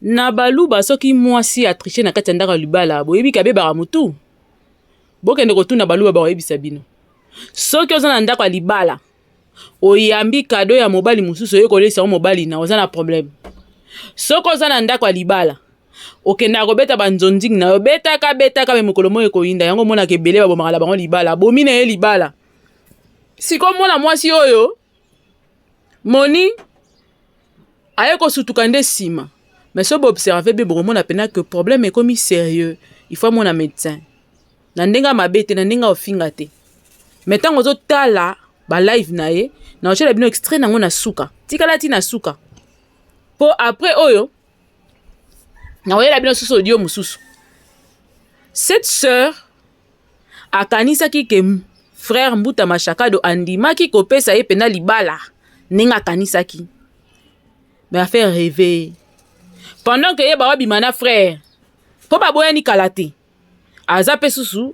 na baluba soki mwasi a triché na kati ya ndako libala boyebi kabe baka mutu bokende kotuna baluba bakoyebisa bino soki oza na ndako libala oyambi kado ya mobali mususu oyo kolesa mobali na oza na problème soki oza na ndako libala okenda kobeta banzonzing na betaka be mokolo moyo koyinda yango mona ke belé babomaka bango libala bomina ye libala siko mona mwasi oyo moni aye kosutuka nde sima mais so observer be bomona pena que problème est comme sérieux il faut mon médecin na ndenga mabete na ndenga ofinga te mais tant ozo tala ba live na ye na ochela bino extrait nango na suka tikala ti na suka po après oyo na oyela bino susu audio mususu cette sœur akanisaki ke frère Mbuta Mashakado andimaki kopesa ye pena libala ninga akanisaki mais a fait rêver pendant que ye ba bimana frère po ba boyani kalate aza pe susu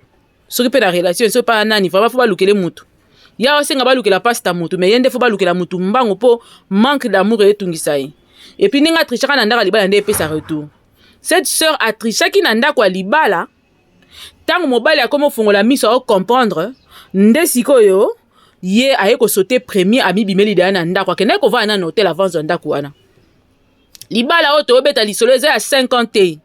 soki pe na relation so pa nani vraiment faut ba lukele mutu ya osenga ba lukela pasta mutu mais yende faut ba lukela mutu mbango po manque d'amour etungisa ye et puis ninga trichaka na ndaka libala nde pe sa retour cette sœur a trichaki na ndako libala tango mobali akomo fongola miso o comprendre nde sikoyo ye aye ko sauter premier ami bimeli da na ndako akende ko va na hotel avant ndako wana libala o to beta lisolo eza ya 50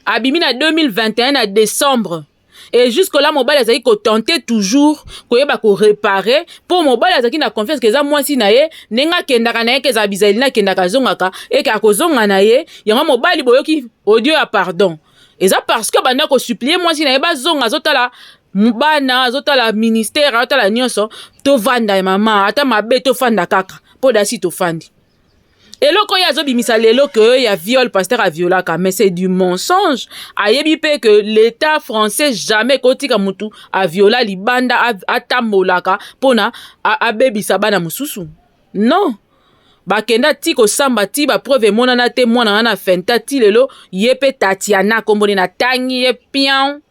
abimi na 2021 na décembre et jusque là mobali azaki ko tenter toujours ko yeba ko réparer pour mobali azaki na confiance que za mwasi na ye nenga kendaka na ye ke za bizali na kendaka zongaka et ka kozonga na ye yango mobali boyoki audio ya pardon eza parce que banda ko supplier mwasi na ye bazonga zotala mubana zotala ministère zotala nyonso to vanda ya mama ata mabe to fanda kaka po dasi to fandi eloko ya zobimisa lelo que ya viol pasteur a violaka mais c'est du mensonge ayebi pe que l'état français jamais kotika mutu a viola libanda atambolaka pona abebisa bana mususu non bakenda ti kosamba ti ba preuve monana te mwana na fenta ti lelo yepe Tatiana kombone na tangi ye pian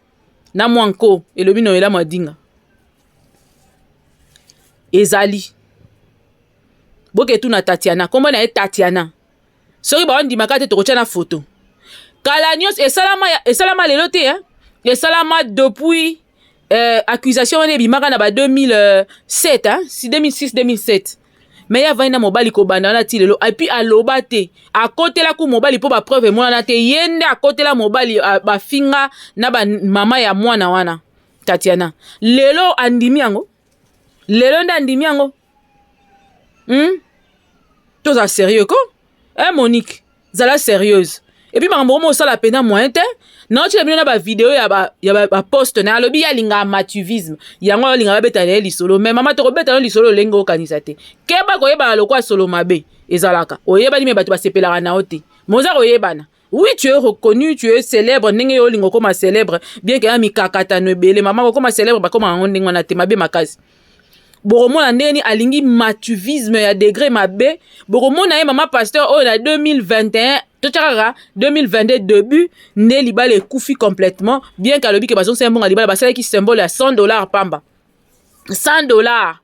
na mwanko elobi no ela madinga ezali boke tu na Tatiana kombo na ye Tatiana soki ba ondimaka te tokotia na photo kala nyonso esalama lelo te esalama depuis accusation wana ebimaka na ba 2007 si 2006-2007 mais ya vandi na mobali kobanda wana ti lelo epuis aloba te akotela ku mobali mpo bapreuve emonana te ye nde akotela mobali bafinga na bamama ya mwana wana Tatiana lelo andimi yango lelo nde andimi yango toza sérieux ko Monique zala sérieuse et puis makambo mo sala pena moyen te na otile bino na ba vidéo ya ba post na alobi ya linga amatuvisme yango linga beta na lisolo mais mama to kobeta na lisolo lengo okanisa te keba ko yeba lokwa solo mabe ezalaka oyeba ni bato basepelaka na ote moza oyebana oui tu es reconnu tu es célèbre ndenge yo lingo koma célèbre bien que ami kakata no ebele mama ko koma célèbre ba koma ndenge wana te mabe makasi boromona ndeni alingi matuvisme ya degré mabe boromona ye mama pasteur o na 2021 tochaka 2022 début ne libala ekufi complètement bien qu'alobi ke bazo c'est bon libala basala ki symbole ya $100 pamba $100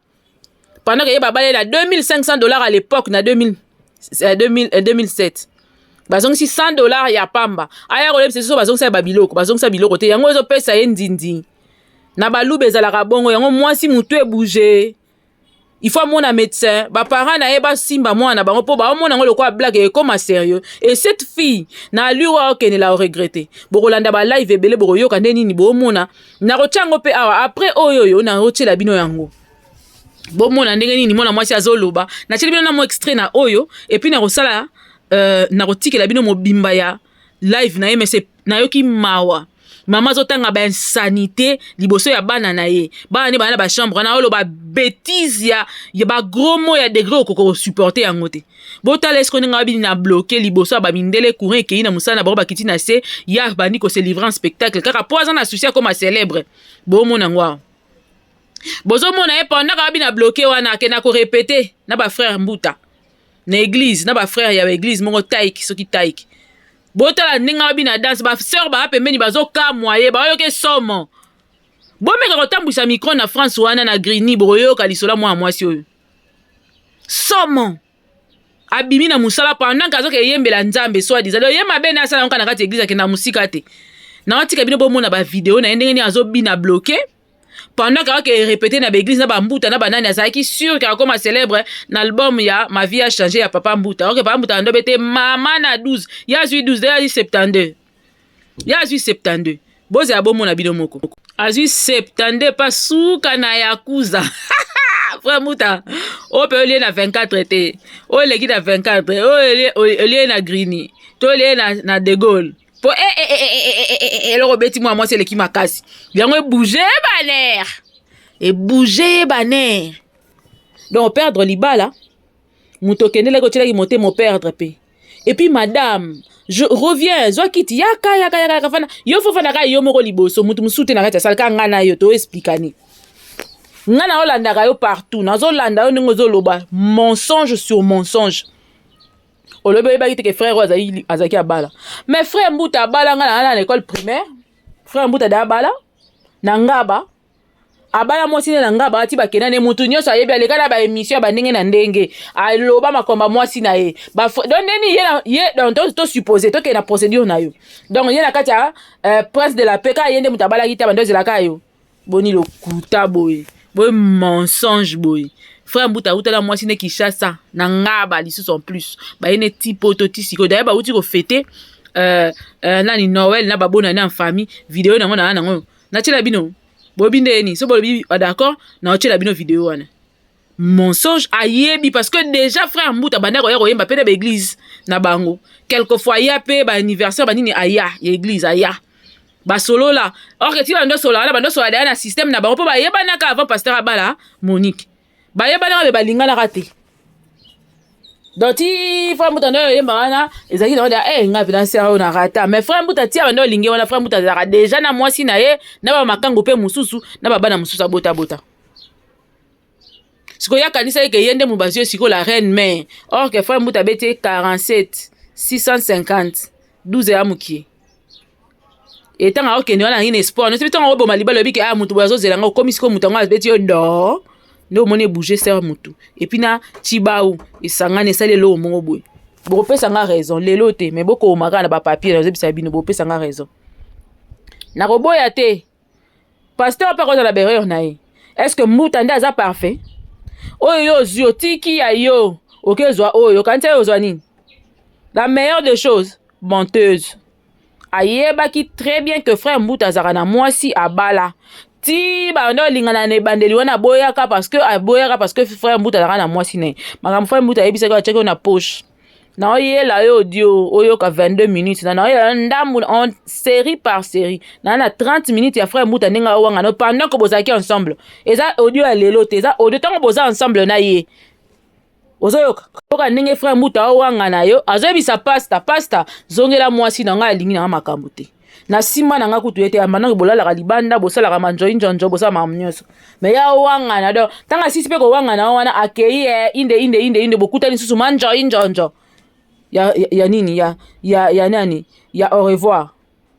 pendant que ye babale la $2500 à l'époque na 2007 bazong si $100 ya pamba aya ko lepse so bazong sa biloko te yango zo pesa ye ndindi na balube ezalaka bongo yango mwasi mutu ebouge il faut mon médecin ba parents na eba simba mwana bango po ba mona ngo lokwa blague e comme sérieux et cette fille na liwa okene la regretter bokolanda ba live ebele bokoyoka ndeni ni bomona na kochango pe awa après oyoyo na otela bino yango bomona ndenge nini mona mwasi azoloba na tsheli bino na mo extrait na oyo et puis na kosala na kotikela bino mobimba ya live na ye mais c'est na yoki mawa mama zotanga ba insanité liboso ya bana na ye bana ne bana ba chambre na olo ba bêtise ya ba gros mots ya degré okoko supporter yango te botala esko ninga bini na bloquer liboso ba mindele courant ke ina musana ba bakiti na se ya bani ko se livrer en spectacle kaka poza na souci comme célèbre bo mona ngwa bozo mona e pendant ka bina bloquer wana ke na ko répéter na ba frère Mbuta na église na ba frère ya église mongo taiki soki taiki botala ninga bina danse ba sœur ba pembeni bazo ka moye ba yoke somo bomeka kotambwisa micro na France wana na Grigny boyoka lisola mwa mwasi oyo somo abimi na musala pendant que azoke yembela nzambe soit disant ye mabe na sala nka na kati église ke na musika te na watika bino bomona ba vidéo na ndenge ni azobina bloqué pendant que répéter na église na bambuta na banani azaki sûr que comme célèbre na album ya ma vie a changé ya papa mbuta ok papa mbuta ndo bete mama na 12 ya 12 ya 72 ya 72 boze ya bomona bino moko azui 72 pas suka na yakuza frère Mouta o pe olie na 24 te o leki na 24 o olie na Grini to olie na De Gaulle po eloko beti moi c'est leki makasi yango bouger baner et bouger baner donc perdre libala muto kendele ko tshela ki monter mon perdre pe et puis madame je reviens zwakiti yaka fana yo fo fana ka yo moko liboso mutu musute na kati salka ngana yo to expliquer ngana olanda yo partout nazo landa yo ningo zoloba mensonge sur mensonge olobe ba kiteke frère azaki abala mais frère Mbuta abala ngana à l'école primaire frère Mbuta da abala na ngaba abala mwasi na ngaba ati bakena ne mutu nyoso ayebi aleka na ba émission ba ndenge na ndenge aloba makomba mwasi na ye ba donc neni ye donc to supposer to ke na procédure na yo donc ye na kati ya prince de la paix ka yende mutu abala kita bandoze la kayo boni lo kuta boy mensonge boy frère Mbuta utala mwasi ne Kinshasa na ngaba lisusu en plus ba yene tipo totisiko d'ailleurs ba uti ko fêter nani Noël na babona na en famille vidéo na ngona nango na tshela bino bobinde ni so bolobi d'accord na tshela bino vidéo wana mensonge ayebi parce que déjà frère Mbuta banda ko yemba pe na église na bango quelquefois ya pe ba anniversaire banini aya ya église aya ba solo la or que ti bando solo la bando solo na système na bango po ba yeba na ka avant pasteur abala Monique ba yeba na ba linga na raté donc ti frère Mbuta ndo yemba wana ezaki na nga pena sero na rata mais frère Mbuta ti bando lingi wana frère Mbuta za déjà na mwasi na ye na ba makango pe mususu na ba bana mususu bota siko ya kanisa yeke yende mubazio siko la reine mère or que frère Mbuta bete 47 650 12 ya mukie et tant que okende wana ngine espoir no sebita ngo boma libalo biki mutu bazo zelanga komi siko mutu ngo beti yo ndo ndo mone bouger ser mutu et puis na chibau isangane sale lo mongo boy bo pesa nga raison lelo te mais boko o maka na ba papier na zebisa bino bo pesa nga raison na roboya te pasteur pa ko na bereur na ye est-ce que Mbuta nda za parfait oyo zio tiki ya yo okezwa oyo kanti yo zwa nini la meilleure des choses menteuse ayebaki très bien que frère Mbuta azaka na mwasi abala ti bando lingana ne bandeli wana boyaka parce que frère Mbuta azaka na mwasi ne makambo frère Mbuta ayebisa ko cheke na poche na oyela yo audio oyo ka 22 minutes na oyela ndambu en série par série na 30 minutes ya frère Mbuta ndinga wanga no pendant que bozaki ensemble eza audio ya lelo te eza audio tango boza ensemble na ye ozoyoka oka ndenge frère Mbuta wanga na yo azoyebisa pasta zongela mwasi na nga alingi na makambo te na sima na nga kutu ete amana ko bolala ka libanda bosala ka manjo injonjo bosala mamnyoso mais ya wanga na do tanga sisi pe ko wanga na wana akei inde bokuta ni susu manjo injonjo ya nini ya nani ya au revoir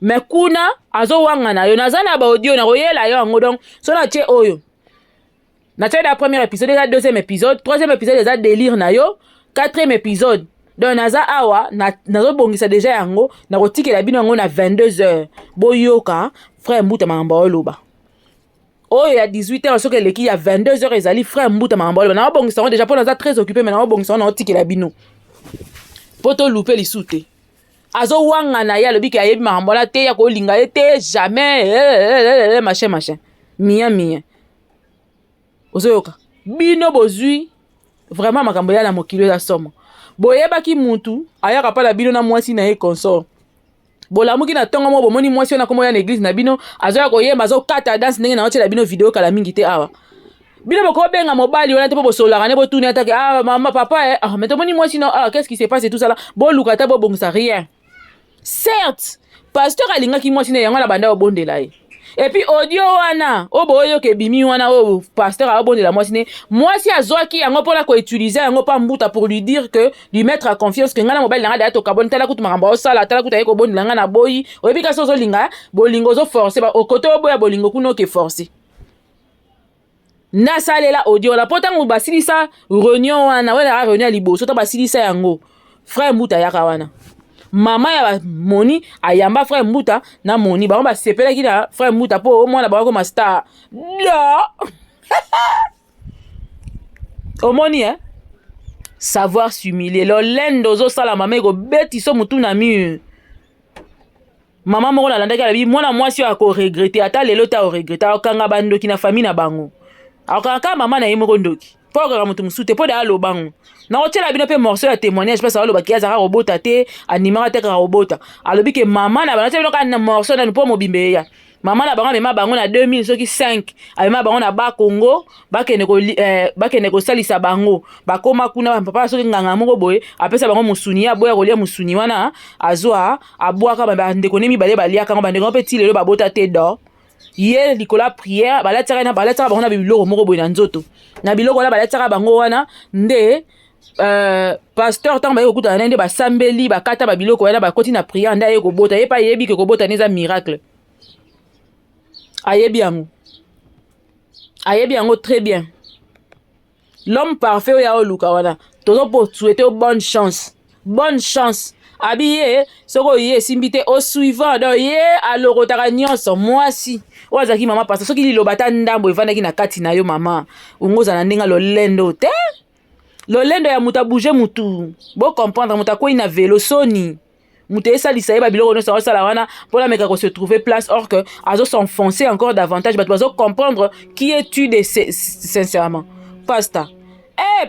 mais kuna azo wanga na yo nazana ba audio na koyela yo ngo donc so na che oyo na che da premier épisode da deuxième épisode troisième épisode da délire na yo quatrième épisode donc naza awa nazo bongisa déjà yango na kotikela bino yango na 22h boyoka frère Mbuta mamba oloba oyo ya 18h soki eleki ya 22h ezali frère Mbuta mamba oloba na bongisa yango déjà po naza très occupé mais na bongisa yango na kotikela bino poto loupé lisute azo wanga na ya lobiki ayebi makambola te ya kolinga ye te jamais machin mia ozoyoka bino bozui vraiment makambo ya na mokilo ya somo boyebaki mutu ayaka pa na bino na mwasi na ye consort bolamuki na tongo mo bomoni mwasi na komo ya na église na bino azoya koyemba azokata danse ndenge na otela bino video kala mingi te awa bino boko benga mobali wana te po bosolaka ne botuni atake mama papa mais tomoni mwasi na qu'est-ce qui s'est passé tout ça là boluka ta bo bongisa rien certes pasteur alingaki mwasi na yango na banda obondela ye et puis audio wana oboyo ke bimi wana o pasteur abondela mwasi azwaki yango pona ko utiliser yango pa Mbuta pour lui dire que lui mettre à confiance que ngana mobile nga da to kabon tala kutu makamba osala tala kutu ayeko bondela nga na boyi oyebi ka sozo linga bolingo zo forcer ba okoto oboya bolingo kuno ke forcer na salela audio la potango basilisa réunion wana wala réunion liboso to basilisa yango frère Mbuta yaka wana mama ya Moni ayamba frère Mbuta na Moni ba sepelaki na frère Mbuta po omona ba ko ma star la omoni savoir s'humilier lo lendo zo sala mama ko beti so mutu na mur mama moko na landaki alabi mwana mwasi ako regretter ata lelo ta o regretter okanga bandoki na famille na bango akaka mama na ye moko ndoki po okanga mutu musute po da alo bango na otela bino pe morceau ya témoignage pesa alo baki azaka robota te animera te ka robota alobi ke mama na bana tebino ka na morceau na po mobimbe ya mama na bango mema bango na 2000 soki 5 ayema bango na ba Congo bakene ko salisa bango bakoma kuna papa soki nganga moko boye apesa bango musuni ya boya kolia musuni wana azwa abwaka ba ndeko nemi bale baliaka ngo bandeko pe ti lelo babota te do ye likola prière balataka bango na biloko moko boye na nzoto na biloko wana balataka bango wana nde pasteur tant baye kokutana nde basambeli bakata ba biloko wana bakoti na prière nda ye kobota ye pa yebi ke kobota neza miracle ayebi yango très bien l'homme parfait oya oluka wana tozo po souhaiter bonne chance abi ye soko ye simbi te au suivant donc ye alokotaka nyonso mwasi oyo azalaki mama pasa soki liloba ta ndambo evandaki na kati na yo mama ungoza na ndenga lolendo te lolendo ya mutu abouge mutu bo comprendre mutu akwei na velo soni mutu esalisa ye babiloko nyonso akosala wana mpona meka se trouver place or que azo s'enfoncer encore davantage bato bazo comprendre qui es-tu de sincèrement pasta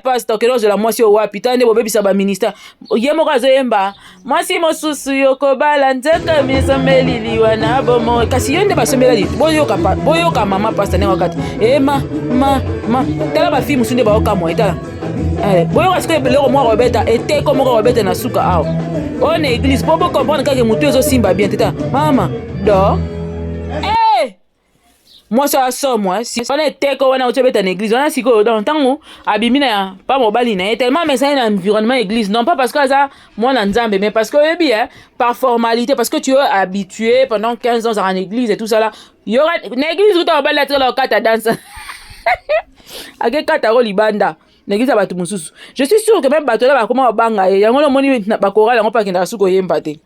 pasteur kelo ozela mwasi oyo wapi ta nde bobebisa baministère ye moko azoyemba mwasi mosusu yokobala nzeka misambeli liwa na bomo kasi yo nde basombela boyoka mama pasta ndenge wakati tala bafille mosusu nde bayokamwa etala boyoka sikoyo biloko moko robeta eteko moko robeta na suka awa oyo na église po bocomprendre kaka motu ezosimba bien teta mama do mwasi asomwa wana eteko wana otobeta na église wana sikoyo donc ntango abimi na pa mobali na ye tellement mesai na environnement église non pas parce que aza mwana nzambe mais parce que oyebi par formalité parce que tu es habitué pendant 15 ans en église et tout ça là yora na église kuta mobali latrela okata danse akekata ko libanda na église ya bato mosusu je suis sûr que même bato la bakoma babanga ye yango lomoni bakorala yango pakendaka suki oyemba te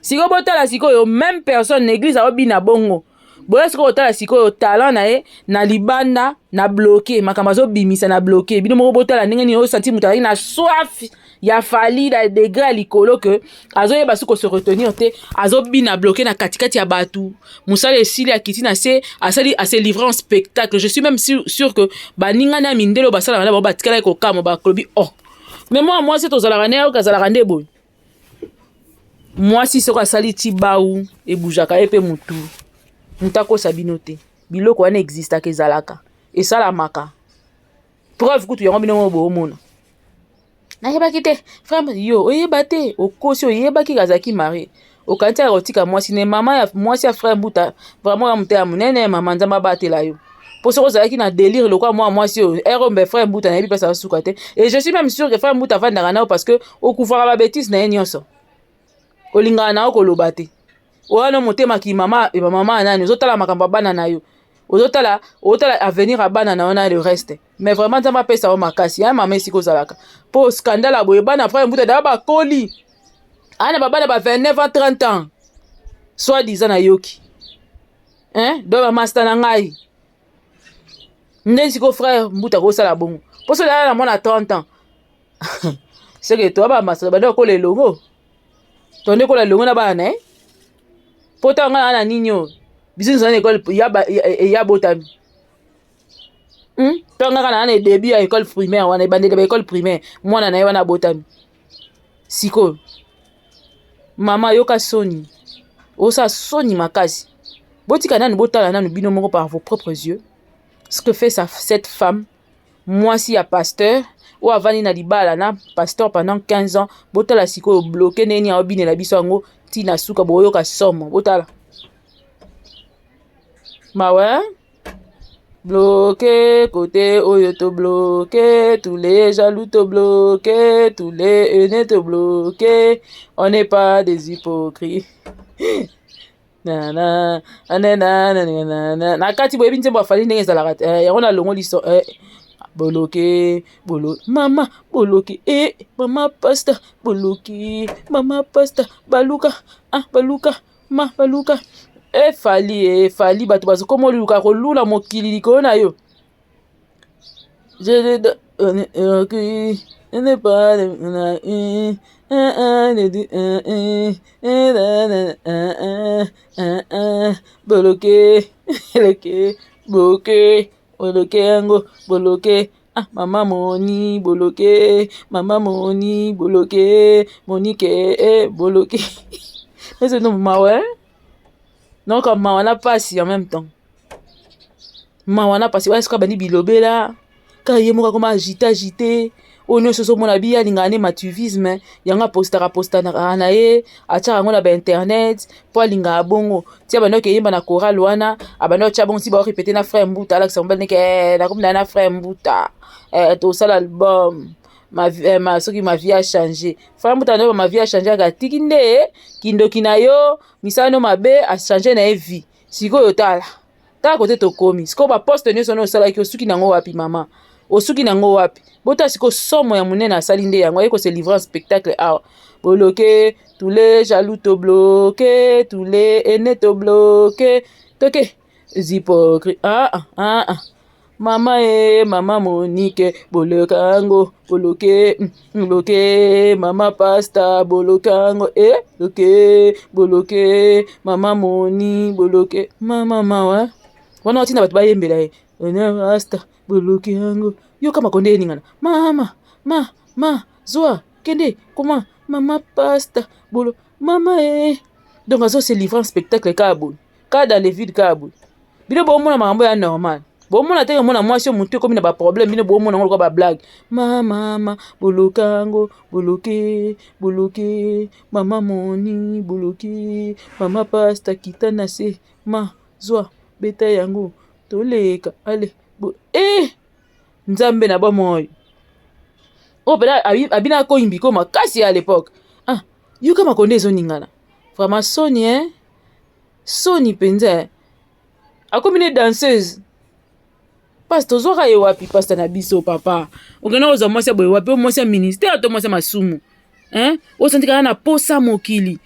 sikoyo botala sikoyo même personne na église aobina bongo boya sikoyo otala sikoyo talent na ye na libanda na bloqué makambo azobimisa na bloqué bino moko botala ndenge nini osanti moto azali na soif ya fali na degré ya likolo ke azoyeba suki se retenir te azobina bloqué na katikati ya bato mosala esili akiti na se asali ase livrer en spectacle je suis même sûr que baninga na mindelo basala bana bao batikala kokama bakolobi mais mwasi tozalaka nde okazalaka nde boye mwasi soko asali ti bau ebujaka ye mpe motu mutu akosa bino te biloko wana existaka ezalaka esalamaka preuve kutu yango bino boomona nayebaki te frère yo oyeba te okosi oyebaki kazalaki marie okanisi ya kotika mwasi ne mama ya mwasi ya frère Mbuta vraiment ya moto ya monene mama nzambe abatela yo mpo soko ozalaki na délire lokwa mwasi oyo erombe frère Mbuta nayebi mpesa basuka te et je suis même sûr que frère Mbuta avandaka na yo parce que okufaka babétise na ye nyonso olingaka na yo koloba te wana motema ki mama nani ozotala makambo bana na yo ozotala avenir a bana na ona le reste mais vraiment nzambe apesa yo makasi ya mama esika ozalaka po scandale boye bana frère Mbuta daya bakoli ana babana ba 29 ans 30 ans soit disant na yoki do bamasta na ngai nde siko frère Mbuta kosala bongo po so daya na mwana 30 ans seke to bamasta banda kola elongo tonde kola elongo na bana pota nga na ninyo biso na école ya botami to nga na na début ya école primaire wana bandele ba école primaire mwana na ye wana botami siko mama yoka soni osa soni makasi botika nanu botala nanu bino moko par vos propres yeux ce que fait cette femme mwasi ya pasteur ou avani na libala na pasteur pendant 15 ans botala siko bloqué neni ya obinela biso yango tina suka boyoka somo botala ouais bloqué côté oyo to bloqué tous les jaloux te bloqué tous les haineux te bloqué on n'est pas des hypocrites na kati boyebi nzembo afali ndenge ezalaka te yango na longo liso boloke mama boloke mama pasta boloke mama pasta baluka baluka fali bato bazokoma oluka kolula mokili likolo na yo boloke boloke yango boloke mama moni boloke monike boloke c'est non mawa non comme mawa na pasi en même temps mawa na pasi est-ce que bani bilobela ka yemoka comme agité ono soso mona biya lingane matuvisme yanga posta na ye acha ngo na ba internet po linga bongo tia bano ke yimba na choral wana abano cha bongo si ba répéter na frère Mbuta Alex Mbele ke na comme na frère Mbuta to sala album ma vie a changé frère Mbuta no ma vie a changé ga tikinde kindoki na yo misano mabe a changé na vie siko yo tala côté to komi siko ba poste ne sono sala ki osuki nango wapi mama osuki nango wapi bota siko somo ya munene asali nde yango ayeko se livrer un spectacle awa boloke tous les jaloux to bloqué tous les aînés to bloqué toke hypocrite mama mama Monique bolokango boloke mama pasta bolokango boloke mama Moni boloke mama mawa wana otina bato bayembela pasta boloke yango yo kama konde ningana mama zoa kende comment mama pasta bolo mama donc azo se livrer un spectacle kabou ka dans les vides kabou bino bo mona mambo ya normal bo mona te mona mwasi mutu komi na ba problème bino bo mona ngolo ba blague mama bolokango boloke mama Moni boloke mama pasta kitana se ma zoa beta yango toleka allez nzambe na bomoyo pela abina ko imbi ko makasi à l'époque yo kama konde ezoningana vraiment Sony penza akomine danseuse parce tozoka ye wapi pasta na biso papa okena oza mwasi boye wapi mwasi ya ministère to mwasi masumu osantika na posa mokili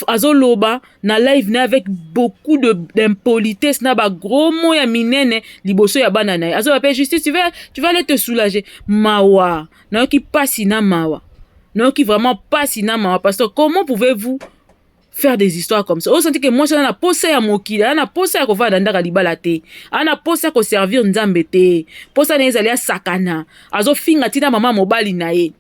azoloba na live na avec beaucoup d'impolitesse na ba gros mots ya minene liboso ya bana na azoba justice tu vas aller te soulager mawa na ki pasi na mawa na ki vraiment pasi na mawa parce que comment pouvez-vous faire des histoires comme ça osenti que moi na posa ya mokili na posa ya kovanda ndaka libala te ana posa ko servir nzambe te posa na ezali ya sakana azofinga tina mama mobali na ye.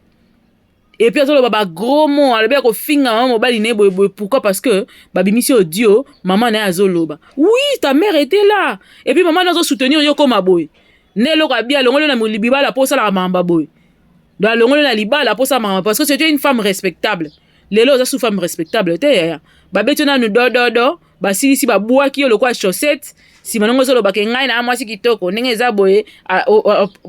Et puis azolo baba gros mot alobia ko finga maman mobali ne boy pourquoi parce que babimisi audio maman na azoloba oui ta mère était là et puis maman nazo soutenir yo comme boy ne lo ka bia longolo na libala posa la mamba boy dans longolo na libala posa mama parce que c'était une femme respectable lelo za sous femme respectable te babeti na no do basilisi babuaki yo lokwa chaussette si manongo zolo bakengai na mwasi kitoko ndenge eza boye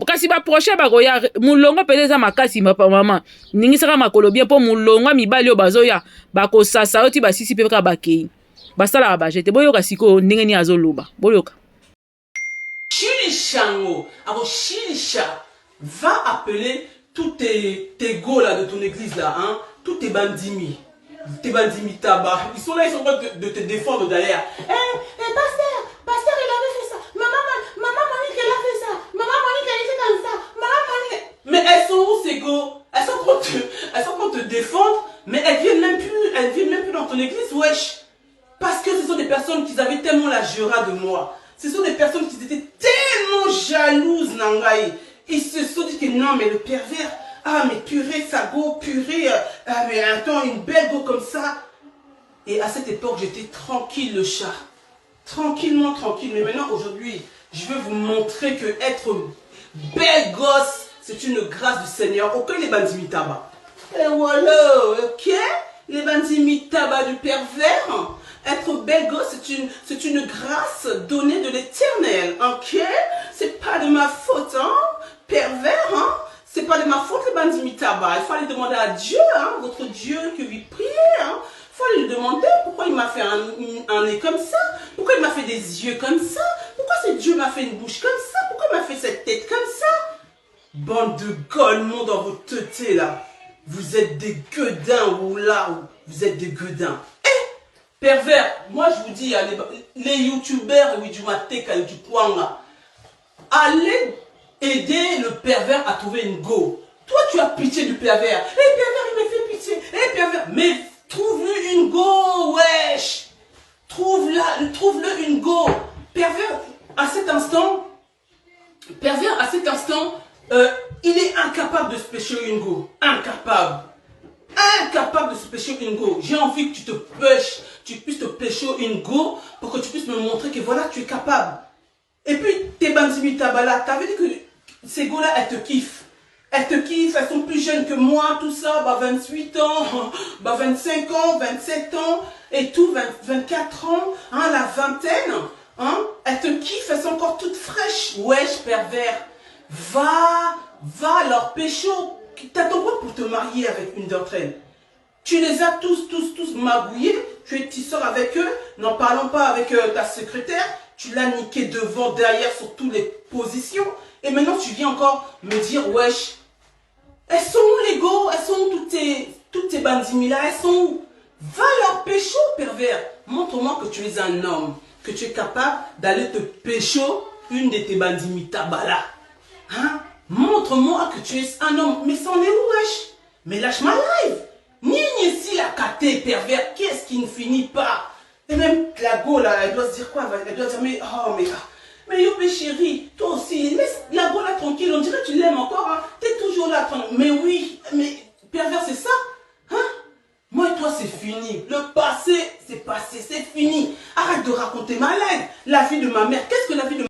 kasi ba proche bakoya mulongo peleza makasi mama ningi saka makolo bien po mulongo mibali yo bazoya bakosasa oti basisi pe ka bakei basala ba jete boyoka siko ndenge ni azoloba boyoka Chilichango Chilisha va appeler tous tes go là de ton église là tous tes bandimi tabac ils sont là, ils sont en train de te défendre derrière. Pasteur, il avait fait ça. Maman Monique, elle a fait ça. Maman Monique, elle était comme ça. Maman Monique. Mais elles sont où ces go? Elles sont en train de te défendre, mais elles viennent même plus dans ton église, wesh. Parce que ce sont des personnes qui avaient tellement la jura de moi. Ce sont des personnes qui étaient tellement jalouses, Nangaï. Ils se sont dit que non, mais le pervers, mais purée, ça go, purée, mais attends, une belle go comme ça. Et à cette époque, j'étais tranquille, le chat. Tranquillement, tranquille. Mais maintenant, aujourd'hui, je veux vous montrer que être belle gosse, c'est une grâce du Seigneur. Aucun les bandits tabac. Et voilà, ok? Les bandits tabac du pervers. Être belle gosse, c'est une grâce donnée de l'Éternel, ok? C'est pas de ma faute, pervers, c'est pas de ma faute les bandits tabac. Il fallait demander à Dieu, votre Dieu que vous priez, il fallait lui demander pourquoi pourquoi il m'a fait un nez comme ça? Pourquoi il m'a fait des yeux comme ça? Pourquoi ce Dieu m'a fait une bouche comme ça? Pourquoi il m'a fait cette tête comme ça? Bande de golemons dans vos teutés là. Vous êtes des gueudins, ou là, vous êtes des gueudins. Pervers, moi je vous dis, les youtubeurs, oui, du Mateka et du Kwanga, allez aider le pervers à trouver une go. Toi, tu as pitié du pervers. Eh, pervers, il me fait pitié. Eh, pervers, mais trouve-lui une go, wesh. Trouve-le une go. Pervers, à cet instant, il est incapable de se pêcher une go. Incapable de se pêcher une go. J'ai envie que tu puisses te pêcher une go pour que tu puisses me montrer que voilà, tu es capable. Et puis, tes bandimi tabala, t'avais dit que ces go-là, elles te kiffent. Elles te kiffent, elles sont plus jeunes que moi, tout ça, 28 ans, 25 ans, 27 ans, et tout, 24 ans, hein, la vingtaine, hein, elles te kiffent, elles sont encore toutes fraîches. Wesh, pervers, va leur pécho. T'attends quoi pour te marier avec une d'entre elles? Tu les as tous magouillés, tu sors avec eux, n'en parlons pas avec ta secrétaire, tu l'as niqué devant, derrière, sur toutes les positions, et maintenant tu viens encore me dire, wesh, elles sont où les go? Elles sont où toutes tes bandimi là? Elles sont où? Va leur pécho, pervers. Montre-moi que tu es un homme, que tu es capable d'aller te pécho une de tes bandimi tabala. Hein? Montre-moi que tu es un homme. Mais c'en est où, wesh? Mais lâche ma live. Ni si la caté, pervers, qu'est-ce qui ne finit pas? Et même la go là, elle doit se dire quoi? Elle doit dire, mais Yopé chérie, toi aussi, laisse la go là tranquille, on dirait que tu l'aimes encore, hein? T'es toujours là, mais oui,